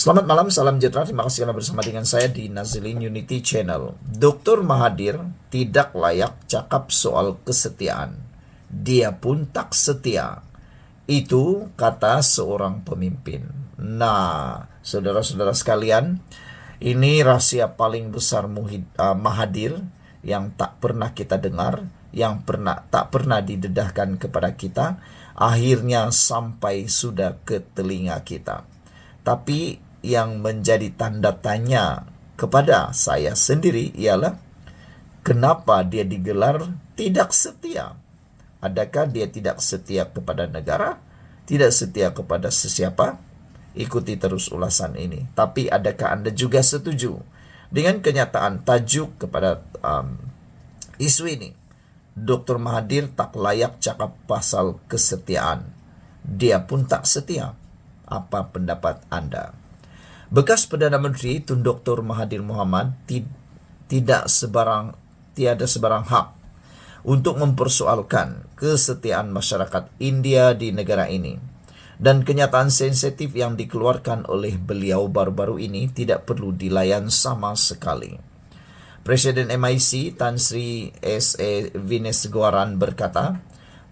Selamat malam, salam sejahtera. Terima kasih karena bersama dengan saya di Nazilin Unity Channel. Dr. Mahathir tidak layak cakap soal kesetiaan. Dia pun tak setia. Itu kata seorang pemimpin. Nah, saudara-saudara sekalian, ini rahasia paling besar Mahathir yang tak pernah kita dengar, yang tak pernah didedahkan kepada kita, akhirnya sampai sudah ke telinga kita. Tapi yang menjadi tanda tanya kepada saya sendiri ialah kenapa dia digelar tidak setia? Adakah dia tidak setia kepada negara? Tidak setia kepada sesiapa? Ikuti terus ulasan ini. Tapi adakah Anda juga setuju dengan kenyataan tajuk kepada isu ini? Dr. Mahathir tak layak cakap pasal kesetiaan. Dia pun tak setia. Apa pendapat Anda? Bekas Perdana Menteri Tun Dr. Mahathir Mohamad tiada sebarang hak untuk mempersoalkan kesetiaan masyarakat India di negara ini. Dan kenyataan sensitif yang dikeluarkan oleh beliau baru-baru ini tidak perlu dilayan sama sekali. Presiden MIC Tan Sri S.A. Vineswaran berkata,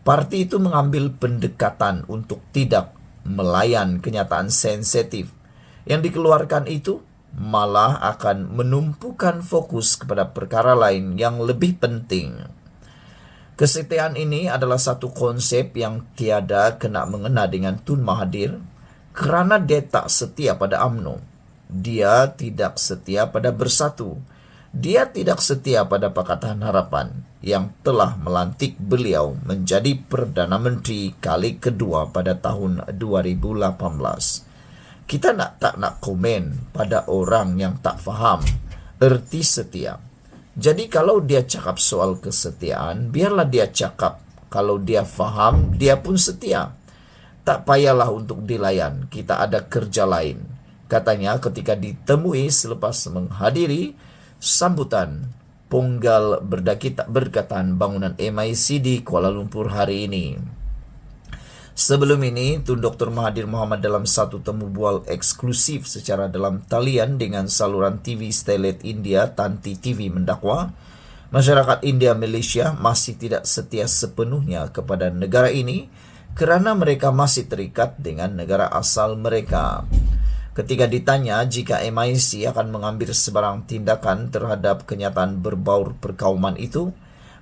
parti itu mengambil pendekatan untuk tidak melayan kenyataan sensitif yang dikeluarkan itu, malah akan menumpukan fokus kepada perkara lain yang lebih penting. Kesetiaan ini adalah satu konsep yang tiada kena mengena dengan Tun Mahathir kerana dia tak setia pada UMNO. Dia tidak setia pada Bersatu. Dia tidak setia pada Pakatan Harapan yang telah melantik beliau menjadi Perdana Menteri kali kedua pada tahun 2018. Kita tak nak komen pada orang yang tak faham erti setia. Jadi kalau dia cakap soal kesetiaan, biarlah dia cakap. Kalau dia faham, dia pun setia. Tak payahlah untuk dilayan, kita ada kerja lain. Katanya ketika ditemui selepas menghadiri sambutan Ponggal Berkatan Bangunan MIC di Kuala Lumpur hari ini. Sebelum ini, Tun Dr. Mahathir Mohamad dalam satu temu bual eksklusif secara dalam talian dengan saluran TV Starlet India Tanti TV mendakwa, masyarakat India Malaysia masih tidak setia sepenuhnya kepada negara ini kerana mereka masih terikat dengan negara asal mereka. Ketika ditanya jika MIC akan mengambil sebarang tindakan terhadap kenyataan berbaur perkauman itu,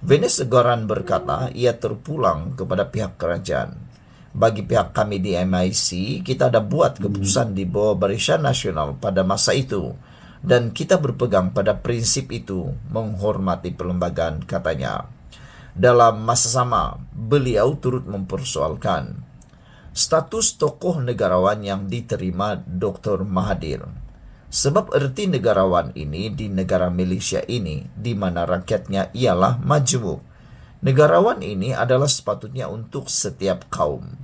Vineswaran berkata ia terpulang kepada pihak kerajaan. Bagi pihak kami di MIC, kita ada buat keputusan di bawah Barisan Nasional pada masa itu. Dan kita berpegang pada prinsip itu, menghormati perlembagaan, katanya. Dalam masa sama, beliau turut mempersoalkan status tokoh negarawan yang diterima Dr. Mahathir. Sebab erti negarawan ini di negara Malaysia ini, di mana rakyatnya ialah majmuk. Negarawan ini adalah sepatutnya untuk setiap kaum.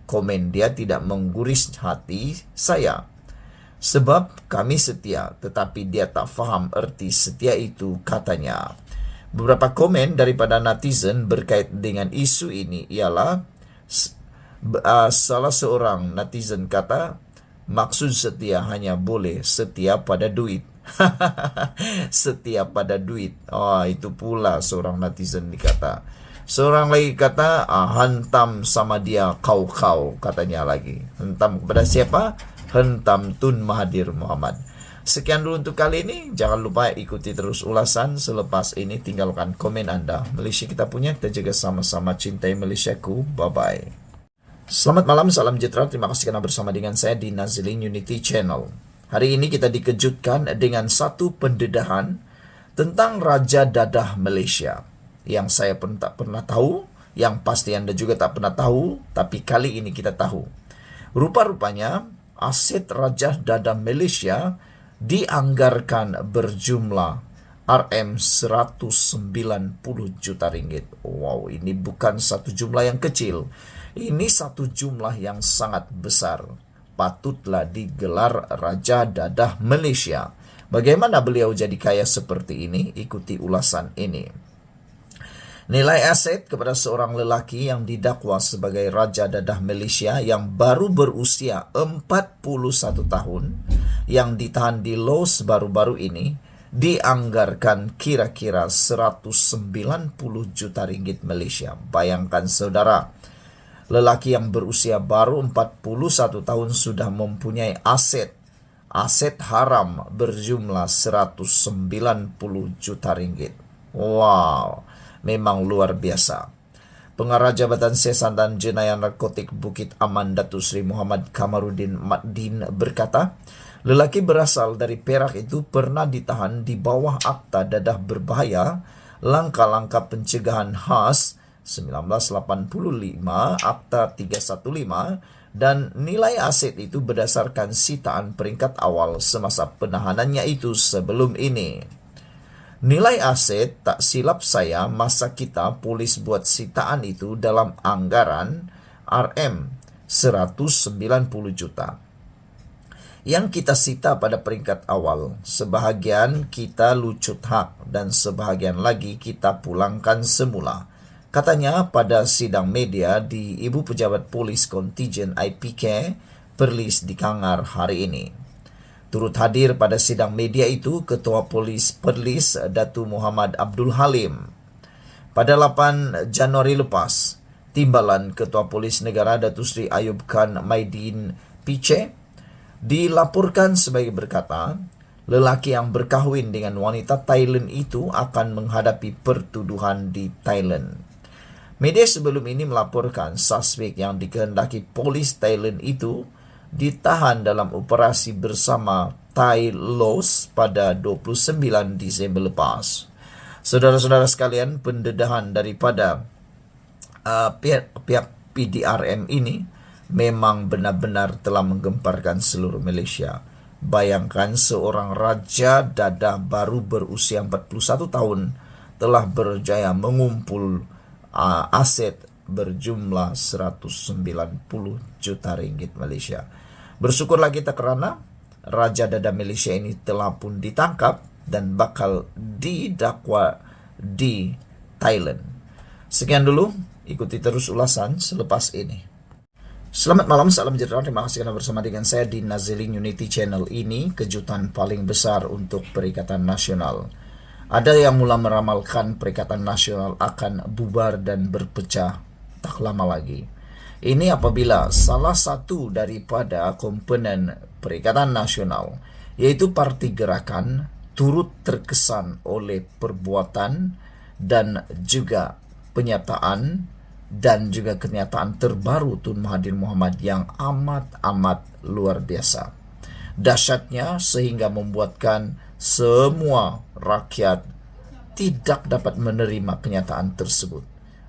Komen dia tidak mengguris hati saya. Sebab kami setia, tetapi dia tak faham erti setia itu, katanya. Beberapa komen daripada netizen berkait dengan isu ini ialah salah seorang netizen kata, maksud setia hanya boleh setia pada duit. Setia pada duit. Oh, itu pula seorang netizen dikata. Seorang lagi kata, hentam sama dia kau, katanya lagi. Hentam kepada siapa? Hentam Tun Mahathir Mohamad. Sekian dulu untuk kali ini. Jangan lupa ikuti terus ulasan. Selepas ini tinggalkan komen Anda. Malaysia kita punya, kita jaga sama-sama, cintai Malaysiaku. Bye-bye. Selamat malam, salam sejahtera. Terima kasih karena bersama dengan saya di Nazilin Unity Channel. Hari ini kita dikejutkan dengan satu pendedahan tentang Raja Dadah Malaysia yang saya pun tak pernah tahu, yang pasti Anda juga tak pernah tahu, tapi kali ini kita tahu. Rupa-rupanya aset Raja Dadah Malaysia dianggarkan berjumlah RM190 juta ringgit. Wow, ini bukan satu jumlah yang kecil. Ini satu jumlah yang sangat besar. Patutlah digelar Raja Dadah Malaysia. Bagaimana beliau jadi kaya seperti ini? Ikuti ulasan ini. Nilai aset kepada seorang lelaki yang didakwa sebagai Raja Dadah Malaysia yang baru berusia 41 tahun yang ditahan di Laos baru-baru ini dianggarkan kira-kira 190 juta ringgit Malaysia. Bayangkan saudara, lelaki yang berusia baru 41 tahun sudah mempunyai aset haram berjumlah 190 juta ringgit. Wow, memang luar biasa. Pengarah Jabatan Siasatan dan Jenayah Narkotik Bukit Aman Datuk Seri Muhammad Kamarudin Maddin berkata, lelaki berasal dari Perak itu pernah ditahan di bawah Akta Dadah Berbahaya, Langkah-Langkah Pencegahan khas 1985, Akta 315, dan nilai aset itu berdasarkan sitaan peringkat awal semasa penahanannya itu sebelum ini. Nilai aset, tak silap saya, masa kita polis buat sitaan itu dalam anggaran RM 190 juta. Yang kita sita pada peringkat awal, sebahagian kita lucut hak dan sebahagian lagi kita pulangkan semula. Katanya pada sidang media di Ibu Pejabat Polis Kontijen IPK Perlis di Kangar hari ini. Turut hadir pada sidang media itu Ketua Polis Perlis Datu Muhammad Abdul Halim. Pada 8 Januari lepas, Timbalan Ketua Polis Negara Datu Sri Ayub Khan Maidin Piche dilaporkan sebagai berkata, lelaki yang berkahwin dengan wanita Thailand itu akan menghadapi pertuduhan di Thailand. Media sebelum ini melaporkan suspek yang dikehendaki polis Thailand itu ditahan dalam operasi bersama Thai Laos pada 29 Disember lepas. Saudara-saudara sekalian, pendedahan daripada pihak PDRM ini memang benar-benar telah menggemparkan seluruh Malaysia. Bayangkan seorang Raja Dadah baru berusia 41 tahun telah berjaya mengumpul aset berjumlah 190 juta ringgit Malaysia. Bersyukurlah kita kerana Raja Dadah Malaysia ini telah pun ditangkap dan bakal didakwa di Thailand. Sekian dulu, ikuti terus ulasan selepas ini. Selamat malam, salam sejahtera. Terima kasih kerana bersama dengan saya di Nazilin Unity Channel ini. Kejutan paling besar untuk Perikatan Nasional. Ada yang mula meramalkan Perikatan Nasional akan bubar dan berpecah tak lama lagi. Ini apabila salah satu daripada komponen Perikatan Nasional, yaitu Parti Gerakan, turut terkesan oleh perbuatan dan juga penyataan dan juga kenyataan terbaru Tun Mahathir Mohamad yang amat luar biasa. Dahsyatnya sehingga membuatkan semua rakyat tidak dapat menerima kenyataan tersebut.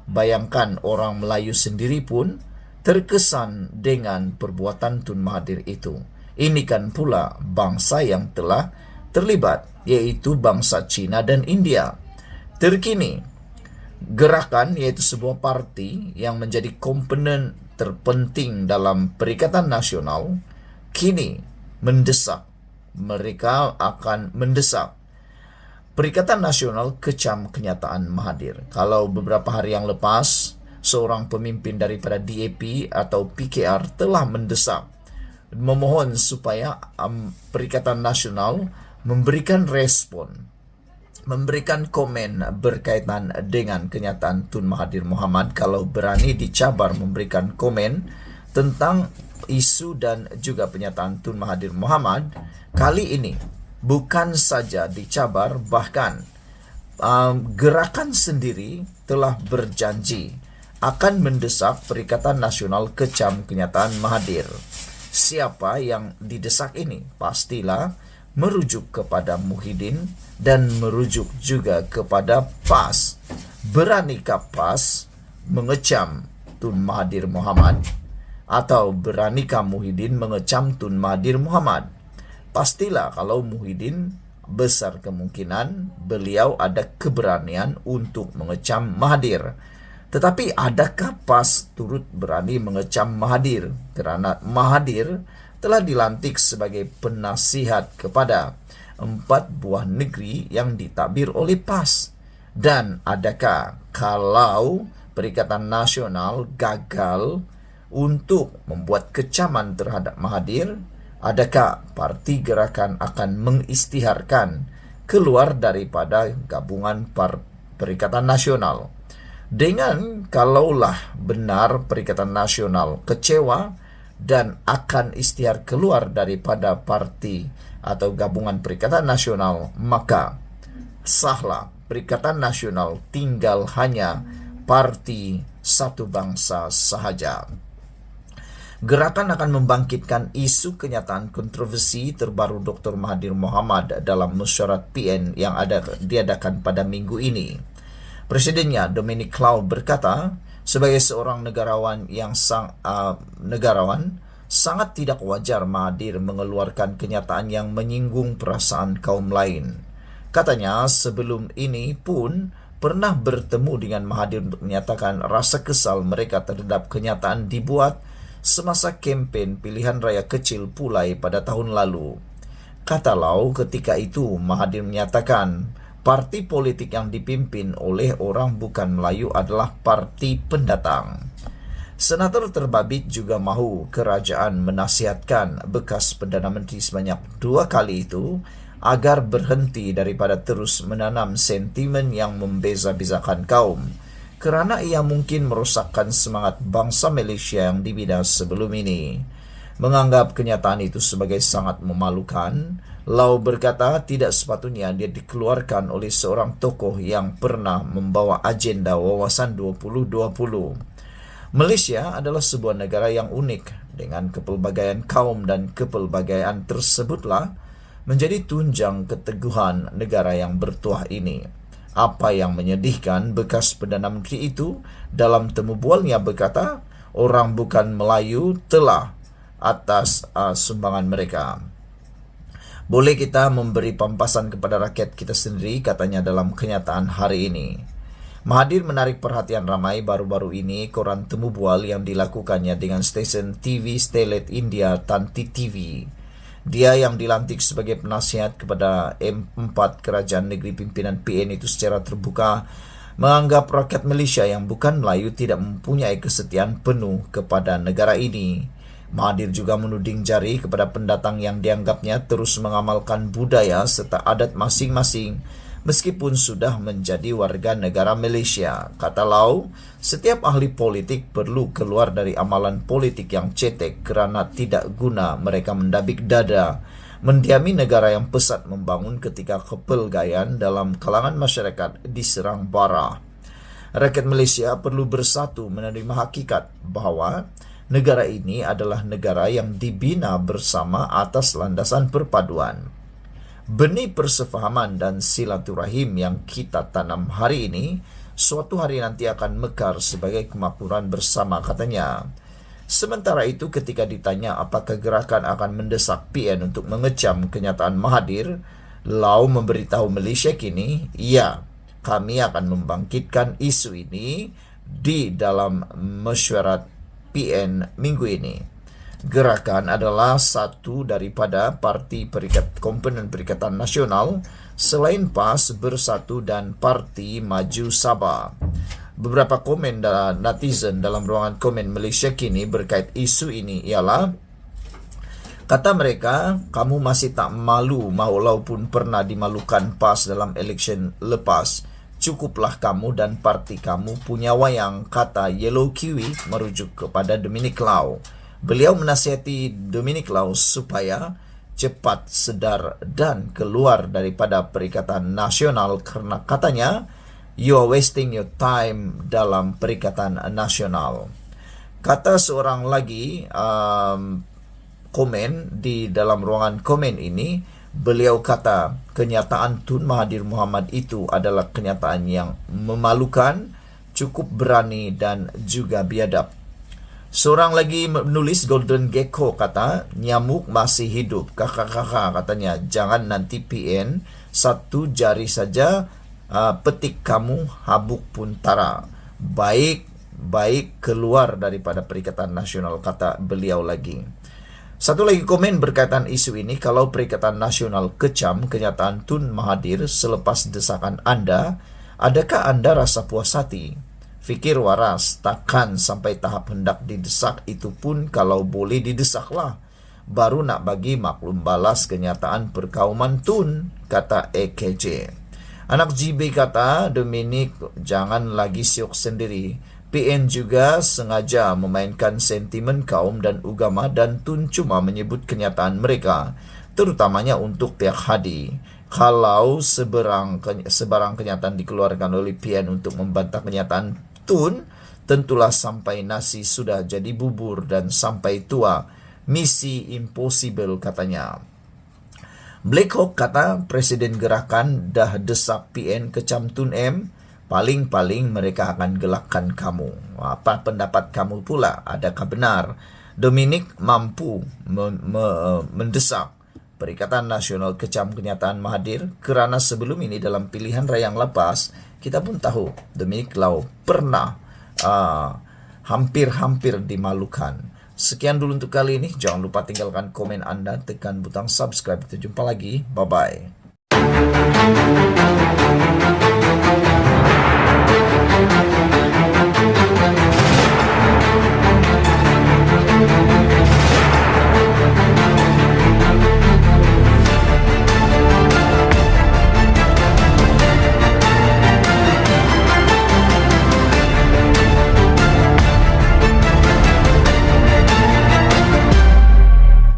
Bayangkan orang Melayu sendiri pun terkesan dengan perbuatan Tun Mahathir itu. Ini kan pula bangsa yang telah terlibat, yaitu bangsa Cina dan India. Terkini, Gerakan yaitu sebuah parti yang menjadi komponen terpenting dalam Perikatan Nasional kini mendesak, mereka akan mendesak Perikatan Nasional kecam kenyataan Mahathir. Kalau beberapa hari yang lepas, seorang pemimpin daripada DAP atau PKR telah mendesak, memohon supaya Perikatan Nasional memberikan respon, memberikan komen berkaitan dengan kenyataan Tun Mahathir Mohamad kalau berani dicabar memberikan komen tentang isu dan juga pernyataan Tun Mahathir Mohamad. Kali ini bukan saja dicabar, bahkan gerakan sendiri telah berjanji akan mendesak Perikatan Nasional kecam kenyataan Mahathir. Siapa yang didesak ini? Pastilah merujuk kepada Muhyiddin dan merujuk juga kepada PAS. Beranikah PAS mengecam Tun Mahathir Mohamad atau beranikah Muhyiddin mengecam Tun Mahathir Mohamad? Pastilah kalau Muhyiddin besar kemungkinan beliau ada keberanian untuk mengecam Mahathir. Tetapi adakah PAS turut berani mengecam Mahathir? Kerana Mahathir telah dilantik sebagai penasihat kepada 4 buah negeri yang ditadbir oleh PAS. Dan adakah kalau Perikatan Nasional gagal untuk membuat kecaman terhadap Mahathir, adakah Parti Gerakan akan mengisytiharkan keluar daripada gabungan Perikatan Nasional? Dengan kalaulah benar Perikatan Nasional kecewa dan akan isytihar keluar daripada parti atau gabungan Perikatan Nasional, maka sahlah Perikatan Nasional tinggal hanya Parti Satu Bangsa sahaja. Gerakan akan membangkitkan isu kenyataan kontroversi terbaru Dr. Mahathir Mohamad dalam mesyuarat PN yang diadakan pada minggu ini. Presidennya Dominic Cloud berkata, sebagai seorang negarawan sangat tidak wajar Mahathir mengeluarkan kenyataan yang menyinggung perasaan kaum lain. Katanya sebelum ini pun pernah bertemu dengan Mahathir untuk menyatakan rasa kesal mereka terhadap kenyataan dibuat semasa kempen pilihan raya kecil Pulai pada tahun lalu. Kata Lau, ketika itu Mahathir menyatakan parti politik yang dipimpin oleh orang bukan Melayu adalah parti pendatang. Senator terbabit juga mahu kerajaan menasihatkan bekas Perdana Menteri sebanyak 2 kali itu agar berhenti daripada terus menanam sentimen yang membeza-bezakan kaum, kerana ia mungkin merosakkan semangat bangsa Malaysia yang dibina sebelum ini. Menganggap kenyataan itu sebagai sangat memalukan, Lau berkata tidak sepatutnya dia dikeluarkan oleh seorang tokoh yang pernah membawa agenda wawasan 2020. Malaysia adalah sebuah negara yang unik dengan kepelbagaian kaum, dan kepelbagaian tersebutlah menjadi tunjang keteguhan negara yang bertuah ini. Apa yang menyedihkan, bekas Perdana Menteri itu dalam temu bualnya berkata, orang bukan Melayu telah atas sumbangan mereka. Boleh kita memberi pampasan kepada rakyat kita sendiri, katanya dalam kenyataan hari ini. Mahathir menarik perhatian ramai baru-baru ini koran temu bual yang dilakukannya dengan stesen TV Starlet India Tanti TV. Dia yang dilantik sebagai penasihat kepada M4 Kerajaan Negeri Pimpinan PN itu secara terbuka menganggap rakyat Malaysia yang bukan Melayu tidak mempunyai kesetiaan penuh kepada negara ini. Mahathir juga menuding jari kepada pendatang yang dianggapnya terus mengamalkan budaya serta adat masing-masing meskipun sudah menjadi warga negara Malaysia. Kata Lau, setiap ahli politik perlu keluar dari amalan politik yang cetek kerana tidak guna mereka mendabik dada, mendiami negara yang pesat membangun ketika kepelgaian dalam kalangan masyarakat diserang bara. Rakyat Malaysia perlu bersatu menerima hakikat bahawa negara ini adalah negara yang dibina bersama atas landasan perpaduan. Benih persefahaman dan silaturahim yang kita tanam hari ini suatu hari nanti akan mekar sebagai kemakmuran bersama, katanya. Sementara itu, ketika ditanya apakah gerakan akan mendesak PN untuk mengecam kenyataan Mahathir, Lau memberitahu Malaysia kini, ya, kami akan membangkitkan isu ini di dalam mesyuarat PN minggu ini. Gerakan adalah satu daripada parti komponen Perikatan Nasional selain PAS, Bersatu dan Parti Maju Sabah. Beberapa komen netizen dalam ruangan komen Malaysia kini berkait isu ini ialah, kata mereka, kamu masih tak malu walaupun pernah dimalukan PAS dalam election lepas. Cukuplah kamu dan parti kamu punya wayang, kata Yellow Kiwi merujuk kepada Dominic Lau. Beliau menasihati Dominic Lau supaya cepat sedar dan keluar daripada Perikatan Nasional kerana katanya, you are wasting your time dalam Perikatan Nasional. Kata seorang lagi komen di dalam ruangan komen ini, beliau kata kenyataan Tun Mahathir Mohamad itu adalah kenyataan yang memalukan, cukup berani dan juga biadab. Seorang lagi menulis Golden Gecko kata, nyamuk masih hidup, kakak-kakak, katanya, jangan nanti PN satu jari saja petik kamu habuk pun tara. Baik keluar daripada Perikatan Nasional, kata beliau lagi. Satu lagi komen berkaitan isu ini, kalau Perikatan Nasional kecam kenyataan Tun Mahathir selepas desakan anda, Adakah Anda rasa puas hati? Fikir waras, takkan sampai tahap hendak didesak, itu pun kalau boleh didesaklah. Baru nak bagi maklum balas kenyataan perkauman Tun, kata EKJ. Anak GB kata, Dominic jangan lagi siok sendiri. PN juga sengaja memainkan sentimen kaum dan agama dan Tun cuma menyebut kenyataan mereka, terutamanya untuk pihak Hadi. Kalau sebarang kenyataan dikeluarkan oleh PN untuk membantah kenyataan Tun, tentulah sampai nasi sudah jadi bubur dan sampai tua, misi impossible, katanya. Black Hawk kata, Presiden gerakan dah desak PN kecam Tun M, paling-paling mereka akan gelakkan kamu. Apa pendapat kamu pula? Adakah benar Dominic mampu mendesak Perikatan Nasional kecam kenyataan Mahathir? Kerana sebelum ini dalam pilihan raya yang lepas, kita pun tahu Dominic Lau pernah hampir-hampir dimalukan. Sekian dulu untuk kali ini. Jangan lupa tinggalkan komen Anda, tekan butang subscribe. Kita jumpa lagi. Bye-bye.